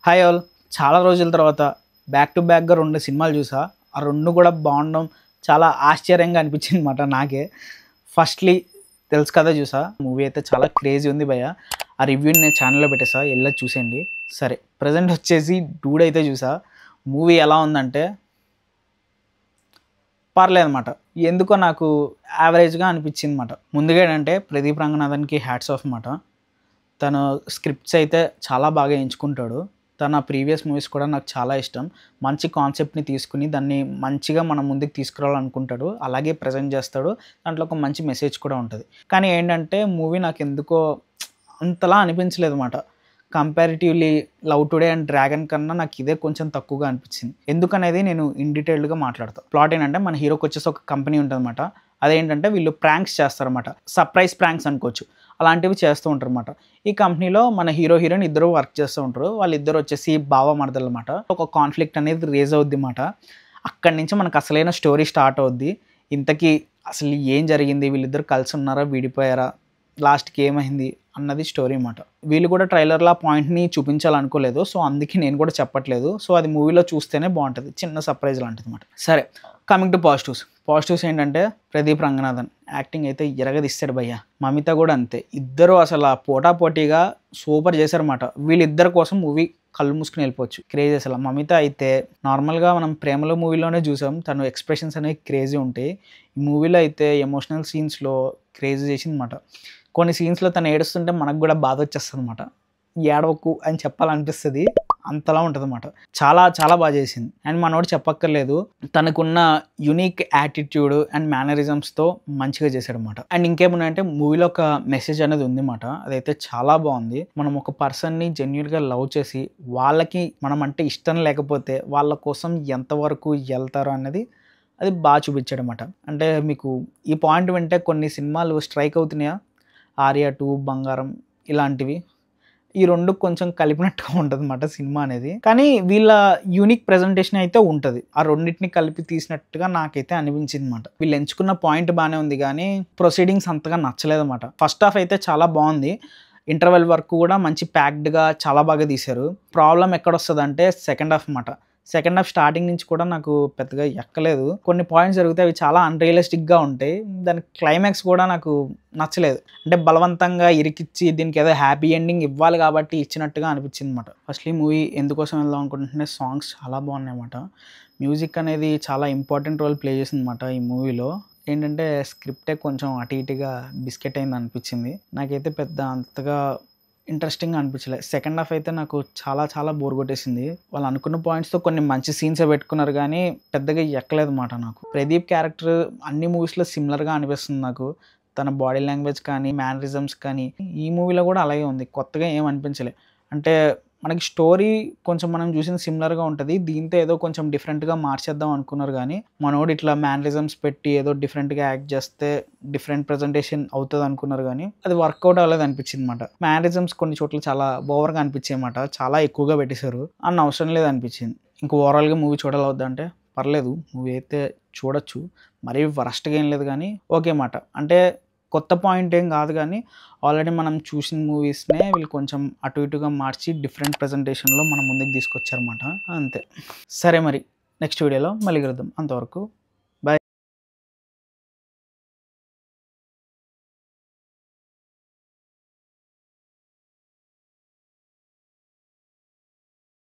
Hi all. చాలా రోజుల తర్వాత బ్యాక్ టు బ్యాక్గా 2 సినిమాలు చూసా. ఆ 2 కూడా బాగుండడం చాలా ఆశ్చర్యంగా అనిపించింది అనమాట నాకే. ఫస్ట్‌లీ తెలుసు కదా చూసా. మూవీ అయితే చాలా క్రేజీ ఉంది భయ్యా. ఆ రివ్యూని నేను ఛానల్‌లో పెట్టేసా, ఎళ్ళి చూసేయండి. సరే, ప్రెజెంట్ వచ్చేసి డూడ్ అయితే చూసా. మూవీ ఎలా ఉందంటే పర్లేదనమాట. ఎందుకో నాకు యావరేజ్‌గా అనిపించింది మాట. ముందుగా ఏంటంటే ప్రదీప్ రంగనాథన్‌కి హ్యాట్స్ ఆఫ్ మాట. తను స్క్రిప్ట్స్ అయితే చాలా బాగా ఎంచుకుంటాడు. తన ప్రీవియస్ మూవీస్ కూడా నాకు చాలా ఇష్టం. మంచి కాన్సెప్ట్‌ని తీసుకొని దాన్ని మంచిగా మన ముందుకు తీసుకురావాలనుకుంటాడు. అలాగే ప్రెజెంట్ చేస్తాడు. దాంట్లో ఒక మంచి మెసేజ్ కూడా ఉంటది. కానీ ఏంటంటే మూవీ నాకెందుకో అంతలా అనిపించలేదు మాట. Comparatively 'love today' and 'dragon' కన్నా నాకు ఇదే కొంచెం తక్కువగా అనిపించింది. ఎందుకనేది నేను ఇన్ డీటెయిల్డ్‌గా మాట్లాడతా. ప్లాట్ ఏంటంటే మన హీరోకొచ్చేసి ఒక కంపెనీ ఉంటదనమాట. అదేంటంటే వీళ్ళు ప్రాంక్స్ చేస్తారనమాట. సర్ప్రైజ్ ప్రాంక్స్ అనుకోవచ్చు. అలాంటివి చేస్తూ ఉంటారనమాట. ఈ కంపెనీలో మన హీరో, హీరోయిన్ ఇద్దరు వర్క్ చేస్తూ ఉంటారు. వాళ్ళిద్దరు వచ్చేసి బావ మరదలనమాట. ఒక కాన్‌ఫ్లిక్ట్ అనేది రేజ్ అవుద్దిమాట. అక్కడి నుంచి మనకు అసలైన స్టోరీ స్టార్ట్ అవుద్ది. ఇంతకీ అసలు ఏం జరిగింది? వీళ్ళిద్దరు కలిసి ఉన్నారా? విడిపోయారా? లాస్ట్‌కి ఏమైంది? అన్నది స్టోరీ మాట. వీళ్ళు కూడా ట్రైలర్‌లో ఆ పాయింట్‌ని చూపించాలనుకోలేదు. సో, అందుకే నేను కూడా చెప్పట్లేదు. సో, అది మూవీలో చూస్తేనే బావుంటది. చిన్న సర్ప్రైజ్ లాంటిదనమాట. సరే, కమింగ్ టు పాజిటివ్స్. పాజిటివ్స్ ఏంటంటే ప్రదీప్ రంగనాథన్ యాక్టింగ్ అయితే ఇరగదీస్తాడు భయ్య. మమిత కూడా అంతే. ఇద్దరు అసలు పోటాపోటీగా సూపర్ చేశారన్నమాట. వీళ్ళిద్దరి కోసం మూవీ కళ్ళు మూసుకొని వెళ్ళిపోవచ్చు. క్రేజీ అసలు. మమిత అయితే నార్మల్‌గా మనం 'ప్రేమలో' మూవీలోనే చూసాం. తను ఎక్స్‌ప్రెషన్స్ అనేవి క్రేజీ ఉంటాయి. ఈ మూవీలో అయితే ఎమోషనల్ సీన్స్‌లో క్రేజీ చేసిందన్నమాట. కొన్ని సీన్స్‌లో తను ఏడుస్తుంటే మనకు కూడా బాధ వచ్చేస్తదన్నమాట. ఏడవకు అని చెప్పాలనిపిస్తది. అంతలా ఉంటదన్నమాట. చాలా చాలా బాగా చేసింది. అండ్ మనోడు చెప్పక్కర్లేదు. తనకున్న యూనిక్ యాటిట్యూడ్ అండ్ మేనరిజమ్స్‌తో మంచిగా చేశాడన్నమాట. అండ్ ఇంకేమున్నాయంటే మూవీలో ఒక మెసేజ్ అనేది ఉందన్నమాట. అదైతే చాలా బాగుంది. మనం ఒక పర్సన్‌ని జెన్యూన్‌గా లవ్ చేసి వాళ్ళకి మనం అంటే ఇష్టం లేకపోతే వాళ్ళ కోసం ఎంతవరకు ఎళ్తారో అన్నది అది బాగా చూపించాడన్నమాట. అంటే మీకు ఈ పాయింట్ వింటే కొన్ని సినిమాలు స్ట్రైక్ అవుతున్నాయా? 'ఆర్య 2', 'బంగారం' ఇలాంటివి. ఈ 2 కొంచెం కలిపినట్టుగా ఉంటదన్నమాట సినిమా అనేది. కానీ వీళ్ళ యూనిక్ ప్రెజెంటేషన్ అయితే ఉంటది. ఆ రెండిటిని కలిపి తీసినట్టుగా నాకైతే అనిపించిందన్నమాట. వీళ్ళు ఎంచుకున్న పాయింట్ బానే ఉంది గానీ, ప్రొసీడింగ్స్ అంతగా నచ్చలేదన్నమాట. ఫస్ట్ హాఫ్ అయితే చాలా బావుంది. ఇంటర్వెల్ వరకు కూడా మంచి ప్యాక్డ్‌గా చాలా బాగా తీశారు. ప్రాబ్లమ్ ఎక్కడొస్తదంటే సెకండ్ హాఫ్ మాట. సెకండ్ హాఫ్ స్టార్టింగ్ నుంచి కూడా నాకు పెద్దగా ఎక్కలేదు. కొన్ని పాయింట్స్ జరుగుతాయి, అవి చాలా అన్‌రియలిస్టిక్‌గా ఉంటాయి. దాని క్లైమాక్స్ కూడా నాకు నచ్చలేదు. అంటే బలవంతంగా ఇరికిచ్చి దీనికి ఏదో హ్యాపీ ఎండింగ్ ఇవ్వాలి కాబట్టి ఇచ్చినట్టుగా అనిపించిందన్నమాట. ఫస్ట్‌లీ మూవీ ఎందుకోసం వెళ్దాం అనుకుంటుంటే సాంగ్స్ చాలా బాగున్నాయన్నమాట. మ్యూజిక్ అనేది చాలా ఇంపార్టెంట్ రోల్ ప్లే చేసిందన్నమాట ఈ మూవీలో. ఏంటంటే స్క్రిప్టే కొంచెం అటు ఇటుగా బిస్కెట్ అయింది అనిపించింది. నాకైతే పెద్ద అంతగా ఇంట్రెస్టింగ్‌గా అనిపించలే. సెకండ్ హాఫ్ అయితే నాకు చాలా చాలా బోర్ కొట్టేసింది. వాళ్ళు అనుకున్న పాయింట్స్‌తో కొన్ని మంచి సీన్సే పెట్టుకున్నారు గానీ, పెద్దగా ఎక్కలేదన్నమాట నాకు. ప్రదీప్ క్యారెక్టర్ అన్ని మూవీస్‌లో సిమిలర్‌గా అనిపిస్తుంది నాకు. తన బాడీ లాంగ్వేజ్ కానీ, మేనరిజమ్స్ కానీ, ఈ మూవీలో కూడా అలాగే ఉంది. కొత్తగా ఏం అనిపించలే. అంటే మనకి స్టోరీ కొంచెం మనం చూసింది సిమిలర్‌గా ఉంటది. దీంతో ఏదో కొంచెం డిఫరెంట్‌గా మార్చేద్దాం అనుకున్నారు గానీ, మనోడు ఇట్లా మేనరిజమ్స్ పెట్టి ఏదో డిఫరెంట్‌గా యాక్ట్ చేస్తే డిఫరెంట్ ప్రెజెంటేషన్ అవుతదనుకున్నారు గానీ, అది వర్కౌట్ అవ్వలేదనిపించిందన్నమాట. మేనరిజమ్స్ కొన్ని చోట్ల చాలా ఓవర్‌గా అనిపించాయన్నమాట. చాలా ఎక్కువగా పెట్టేశారు. అవసరం లేదనిపించింది. ఇంక ఓవరాల్‌గా మూవీ చూడాలా వద్దా అంటే పర్లేదు. మూవీ అయితే చూడొచ్చు. మరీ వరస్ట్‌గా ఏం లేదు గానీ, ఓకే మాట. అంటే కొత్త పాయింట్ ఏం కాదు గానీ, ఆల్రెడీ మనం చూసిన మూవీస్‌నే వీళ్ళు కొంచెం అటు ఇటుగా మార్చి డిఫరెంట్ ప్రెజెంటేషన్‌లో మన ముందుకు తీసుకొచ్చారన్నమాట. అంతే. సరే మరి నెక్స్ట్ వీడియోలో మళ్ళీ కలుద్దాం. అంతవరకు